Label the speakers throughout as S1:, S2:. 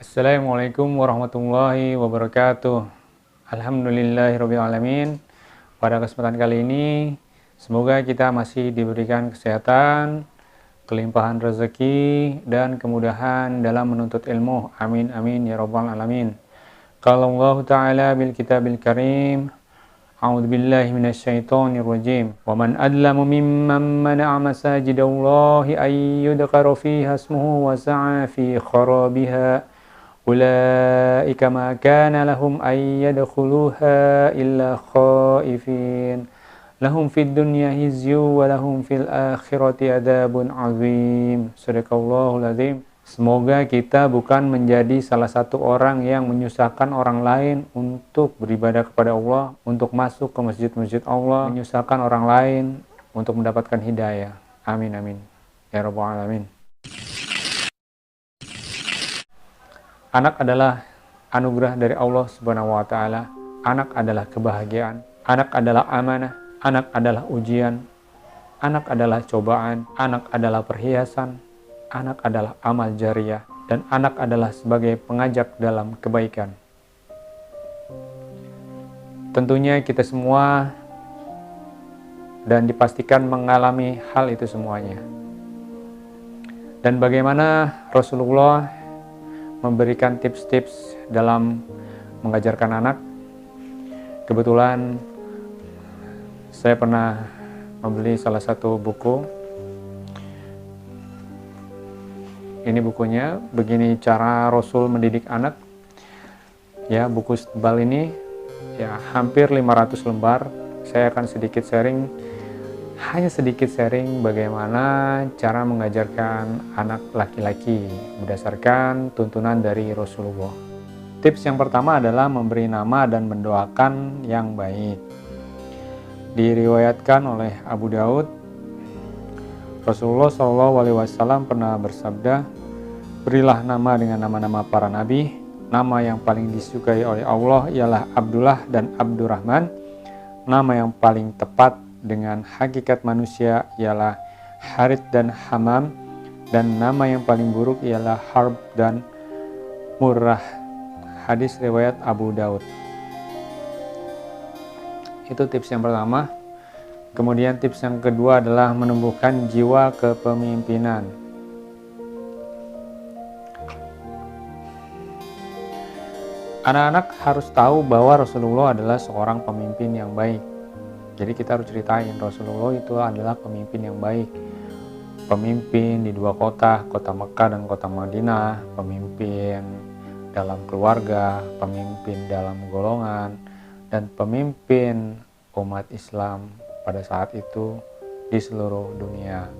S1: Assalamualaikum warahmatullahi wabarakatuh. Alhamdulillahirabbil alamin. Pada kesempatan kali ini, semoga kita masih diberikan kesehatan, kelimpahan rezeki, dan kemudahan dalam menuntut ilmu. Amin amin ya rabbal alamin. Qala Allah Ta'ala bil kitabil karim, A'udzu billahi minasyaitonir rajim. Wa man adlamu mimman mana'a masajidallahi ay yudhkara fiha ismuhu wa sa'a fi kharabiha. Ulaika ma kana lahum ay yadkhuluha illa khaifin. Lahum fid dunya hizyu wa lahum fil akhirati adzabun azim. Shadaqallahul azim. Semoga kita bukan menjadi salah satu orang yang menyusahkan orang lain untuk beribadah kepada Allah, untuk masuk ke masjid-masjid Allah, menyusahkan orang lain untuk mendapatkan hidayah. Amin amin ya rabbal alamin. Anak adalah anugerah dari Allah Subhanahu wa taala. Anak adalah kebahagiaan, anak adalah amanah, anak adalah ujian, anak adalah cobaan, anak adalah perhiasan, anak adalah amal jariyah, dan anak adalah sebagai pengajak dalam kebaikan. Tentunya kita semua dan dipastikan mengalami hal itu semuanya. Dan bagaimana Rasulullah memberikan tips-tips dalam mengajarkan anak. Kebetulan saya pernah membeli salah satu buku. Ini bukunya, begini cara Rasul mendidik anak. Ya, buku tebal ini ya hampir 500 lembar. Saya akan sedikit sharing, hanya sedikit sharing bagaimana cara mengajarkan anak laki-laki berdasarkan tuntunan dari Rasulullah. Tips yang pertama adalah memberi nama dan mendoakan yang baik. Diriwayatkan oleh Abu Daud, Rasulullah SAW pernah bersabda, berilah nama dengan nama-nama para nabi. Nama yang paling disukai oleh Allah ialah Abdullah dan Abdurrahman. Nama yang paling tepat dengan hakikat manusia ialah Harith dan Hamam, dan nama yang paling buruk ialah Harb dan Murrah. Hadis riwayat Abu Daud. Itu tips yang pertama. Kemudian tips yang kedua adalah menumbuhkan jiwa kepemimpinan. Anak-anak harus tahu bahwa Rasulullah adalah seorang pemimpin yang baik. Jadi kita harus ceritain Rasulullah itu adalah pemimpin yang baik. Pemimpin di dua kota Mekah dan kota Madinah, pemimpin dalam keluarga, pemimpin dalam golongan, dan pemimpin umat Islam pada saat itu di seluruh dunia.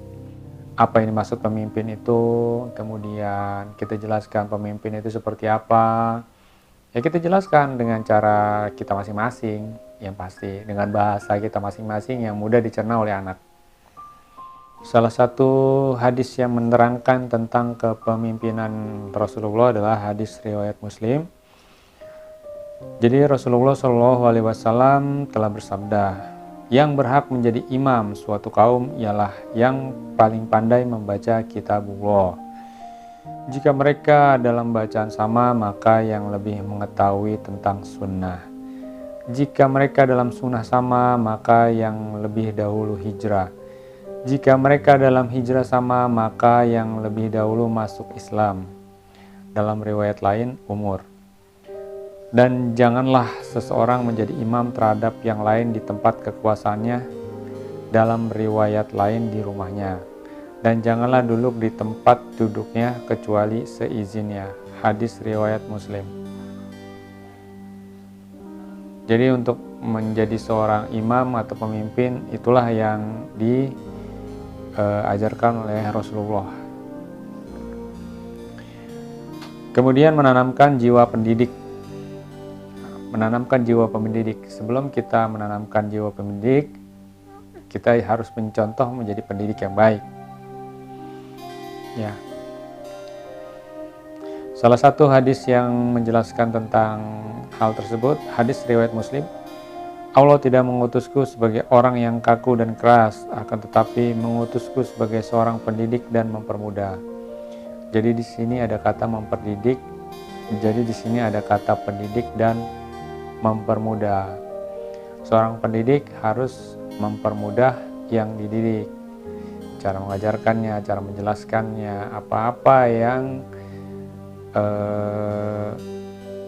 S1: Apa yang dimaksud pemimpin itu? Kemudian kita jelaskan pemimpin itu seperti apa. Ya kita jelaskan dengan cara kita masing-masing, yang pasti dengan bahasa kita masing-masing yang mudah dicerna oleh anak. Salah satu hadis yang menerangkan tentang kepemimpinan Rasulullah adalah hadis riwayat Muslim. Jadi Rasulullah SAW telah bersabda, yang berhak menjadi imam suatu kaum ialah yang paling pandai membaca kitabullah. Jika mereka dalam bacaan sama, maka yang lebih mengetahui tentang sunnah. Jika mereka dalam sunnah sama, maka yang lebih dahulu hijrah. Jika mereka dalam hijrah sama, maka yang lebih dahulu masuk Islam. Dalam riwayat lain, umur. Dan janganlah seseorang menjadi imam terhadap yang lain di tempat kekuasaannya, dalam riwayat lain di rumahnya. Dan janganlah duduk di tempat duduknya kecuali seizinnya. Hadis riwayat Muslim. Jadi untuk menjadi seorang imam atau pemimpin, itulah yang diajarkan oleh Rasulullah. Kemudian menanamkan jiwa pendidik. Menanamkan jiwa pendidik. Sebelum kita menanamkan jiwa pendidik, kita harus mencontoh menjadi pendidik yang baik. Ya. Salah satu hadis yang menjelaskan tentang hal tersebut, hadis riwayat Muslim. Allah tidak mengutusku sebagai orang yang kaku dan keras, akan tetapi mengutusku sebagai seorang pendidik dan mempermudah. Jadi di sini ada kata memperdidik Jadi di sini ada kata pendidik dan mempermudah. Seorang pendidik harus mempermudah yang dididik. Cara mengajarkannya, cara menjelaskannya, apa-apa yang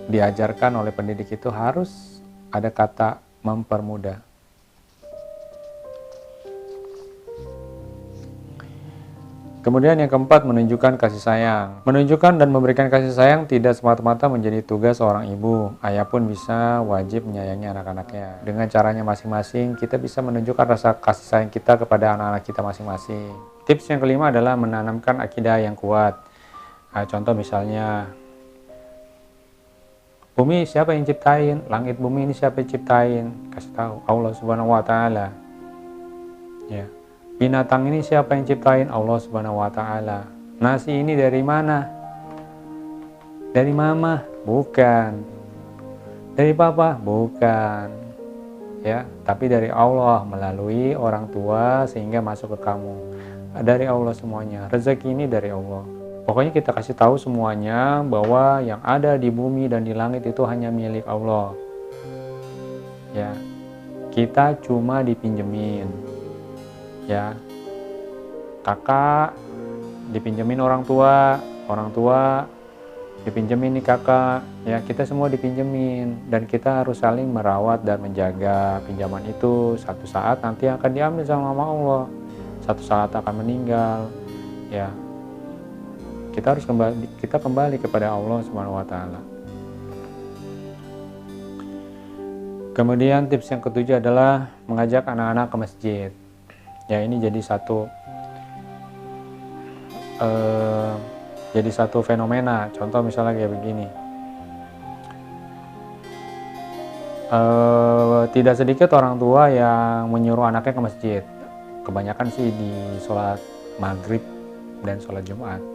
S1: diajarkan oleh pendidik itu harus ada kata mempermudah. Kemudian yang keempat, menunjukkan kasih sayang. Menunjukkan dan memberikan kasih sayang tidak semata-mata menjadi tugas seorang ibu. Ayah pun bisa wajib menyayangi anak-anaknya. Dengan caranya masing-masing, kita bisa menunjukkan rasa kasih sayang kita kepada anak-anak kita masing-masing. Tips yang kelima adalah menanamkan akidah yang kuat. Nah, contoh misalnya, bumi siapa yang ciptain? Langit bumi ini siapa yang ciptain? Kasih tahu, Allah Subhanahu wa Ta'ala. Ya. Binatang ini siapa yang ciptain? Allah Subhanahu wa Ta'ala. Nasi ini dari mana? Dari mama? Bukan. Dari papa? Bukan. Ya, tapi dari Allah melalui orang tua sehingga masuk ke kamu. Dari Allah semuanya. Rezeki ini dari Allah. Pokoknya kita kasih tahu semuanya bahwa yang ada di bumi dan di langit itu hanya milik Allah. Ya. Kita cuma dipinjemin. Ya, kakak dipinjemin orang tua dipinjemin nih kakak, ya kita semua dipinjemin dan kita harus saling merawat dan menjaga pinjaman itu. Satu saat nanti akan diambil sama Allah, satu saat akan meninggal, ya kita harus kembali kepada Allah Subhanahu wa Ta'ala. Kemudian tips yang ketujuh adalah mengajak anak-anak ke masjid. Ya, ini jadi satu fenomena. Contoh misalnya kayak begini, tidak sedikit orang tua yang menyuruh anaknya ke masjid. Kebanyakan sih di sholat maghrib dan sholat Jumat.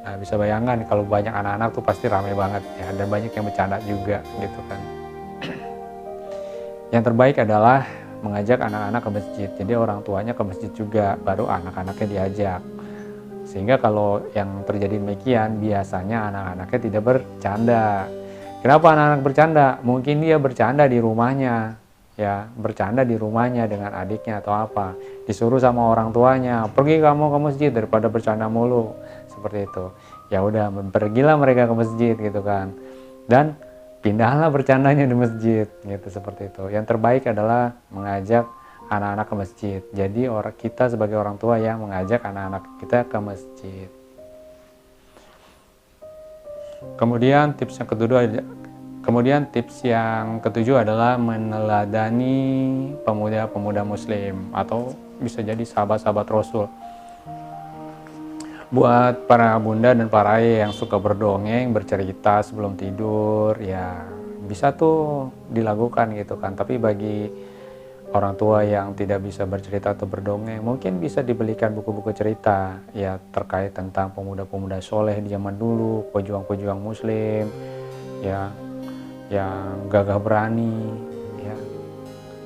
S1: Nah, bisa bayangkan kalau banyak anak-anak tuh pasti ramai banget ya, dan banyak yang bercanda juga gitu kan. Yang terbaik adalah mengajak anak-anak ke masjid. Jadi orang tuanya ke masjid juga, baru anak-anaknya diajak. Sehingga kalau yang terjadi demikian, biasanya anak-anaknya tidak bercanda. Kenapa anak-anak bercanda? Mungkin dia bercanda di rumahnya, ya, bercanda di rumahnya dengan adiknya atau apa. Disuruh sama orang tuanya, pergi kamu ke masjid daripada bercanda mulu, seperti itu. Ya udah, pergilah mereka ke masjid gitu kan. Dan pindahlah bercandanya di masjid gitu, seperti itu. Yang terbaik adalah mengajak anak-anak ke masjid. Jadi kita sebagai orang tua yang mengajak anak-anak kita ke masjid. Kemudian tips yang ketujuh adalah meneladani pemuda-pemuda muslim atau bisa jadi sahabat-sahabat Rasul. Buat para bunda dan para ayah yang suka berdongeng, bercerita sebelum tidur, ya bisa tuh dilakukan gitu kan. Tapi bagi orang tua yang tidak bisa bercerita atau berdongeng, mungkin bisa dibelikan buku-buku cerita ya terkait tentang pemuda-pemuda soleh di zaman dulu, pejuang-pejuang muslim, ya yang gagah berani,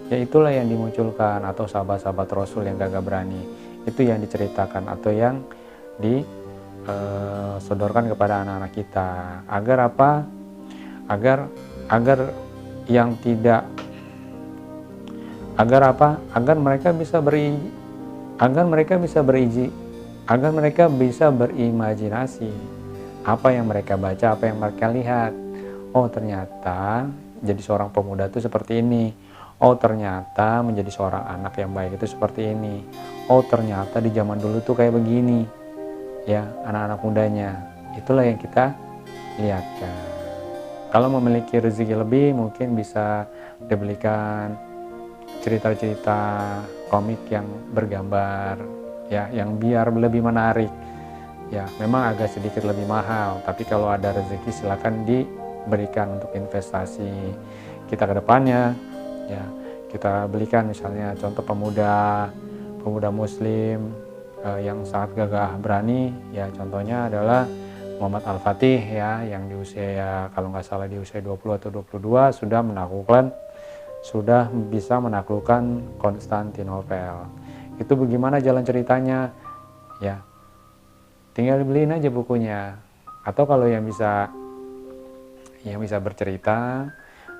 S1: ya itulah yang dimunculkan, atau sahabat-sahabat Rasul yang gagah berani. Itu yang diceritakan atau yang disodorkan kepada anak-anak kita, agar apa? Agar mereka bisa berimajinasi apa yang mereka baca, apa yang mereka lihat. Oh, ternyata jadi seorang pemuda itu seperti ini. Oh, ternyata menjadi seorang anak yang baik itu seperti ini. Oh, ternyata di zaman dulu tuh kayak begini. Ya, anak-anak mudanya. Itulah yang kita lihatkan. Kalau memiliki rezeki lebih, mungkin bisa dibelikan cerita-cerita komik yang bergambar, ya, yang biar lebih menarik. Ya, memang agak sedikit lebih mahal, tapi kalau ada rezeki silakan diberikan untuk investasi kita ke depannya. Ya, kita belikan misalnya contoh pemuda muslim yang sangat gagah berani, ya contohnya adalah Muhammad Al-Fatih, ya, yang di usia, kalau nggak salah di usia 20 atau 22 sudah bisa menaklukkan Konstantinopel. Itu bagaimana jalan ceritanya? Ya, tinggal dibeliin aja bukunya. Atau kalau yang bisa yang bisa bercerita,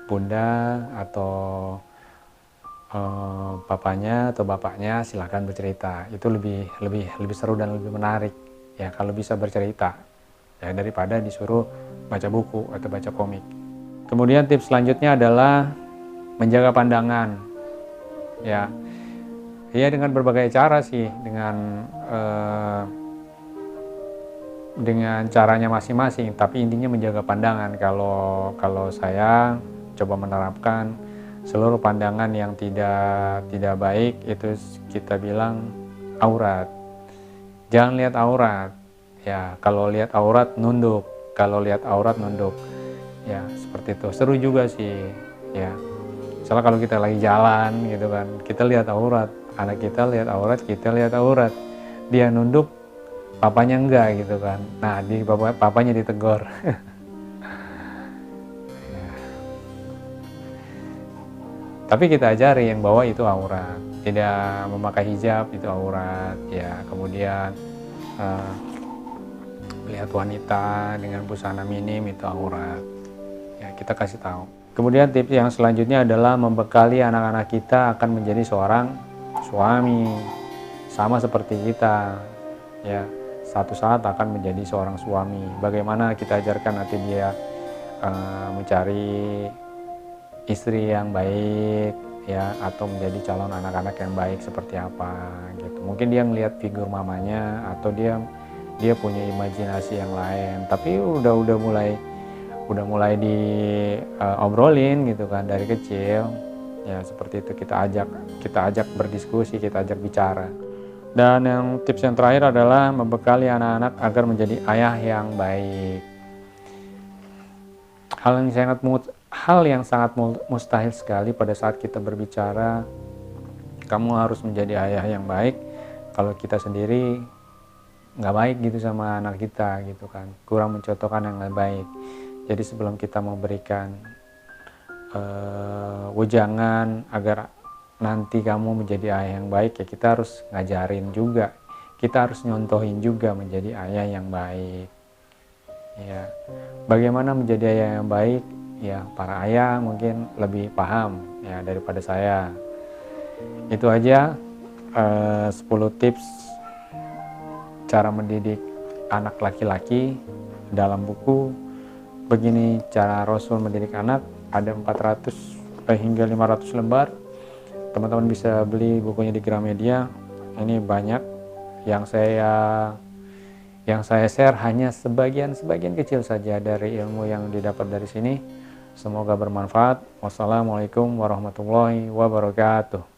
S1: bunda atau papanya atau bapaknya silahkan bercerita. Itu lebih seru dan lebih menarik ya kalau bisa bercerita ya daripada disuruh baca buku atau baca komik. Kemudian tips selanjutnya adalah menjaga pandangan ya. Ya dengan berbagai cara sih, dengan caranya masing-masing, tapi intinya menjaga pandangan. Kalau saya coba menerapkan seluruh pandangan yang tidak baik itu kita bilang aurat. Jangan lihat aurat. Ya, kalau lihat aurat nunduk. Kalau lihat aurat nunduk. Ya, seperti itu. Seru juga sih, ya. Misalnya kalau kita lagi jalan gitu kan, kita lihat aurat, anak kita lihat aurat, kita lihat aurat. Dia nunduk, papanya enggak gitu kan. Nah, papanya ditegur. Tapi kita ajari yang bahwa itu aurat, tidak memakai hijab itu aurat, ya. Kemudian melihat wanita dengan busana minim itu aurat, ya kita kasih tahu. Kemudian tips yang selanjutnya adalah membekali anak-anak kita akan menjadi seorang suami, sama seperti kita, ya. Satu saat akan menjadi seorang suami. Bagaimana kita ajarkan nanti dia mencari istri yang baik ya, atau menjadi calon anak-anak yang baik seperti apa gitu. Mungkin dia ngelihat figur mamanya atau dia punya imajinasi yang lain, tapi udah mulai diobrolin gitu kan dari kecil ya. Seperti itu kita ajak berdiskusi, kita ajak bicara. Dan yang tips yang terakhir adalah membekali anak-anak agar menjadi ayah yang baik. Hal yang sangat mustahil sekali pada saat kita berbicara kamu harus menjadi ayah yang baik kalau kita sendiri nggak baik gitu sama anak kita gitu kan, kurang mencontohkan yang baik. Jadi sebelum kita memberikan wejangan agar nanti kamu menjadi ayah yang baik, ya kita harus ngajarin juga, kita harus nyontohin juga menjadi ayah yang baik ya. Bagaimana menjadi ayah yang baik ya, para ayah mungkin lebih paham ya daripada saya. Itu aja 10 tips cara mendidik anak laki-laki dalam buku Begini Cara Rasul Mendidik Anak. Ada 400 hingga 500 lembar. Teman-teman bisa beli bukunya di Gramedia. Ini banyak yang saya share hanya sebagian kecil saja dari ilmu yang didapat dari sini. Semoga bermanfaat. Wassalamualaikum warahmatullahi wabarakatuh.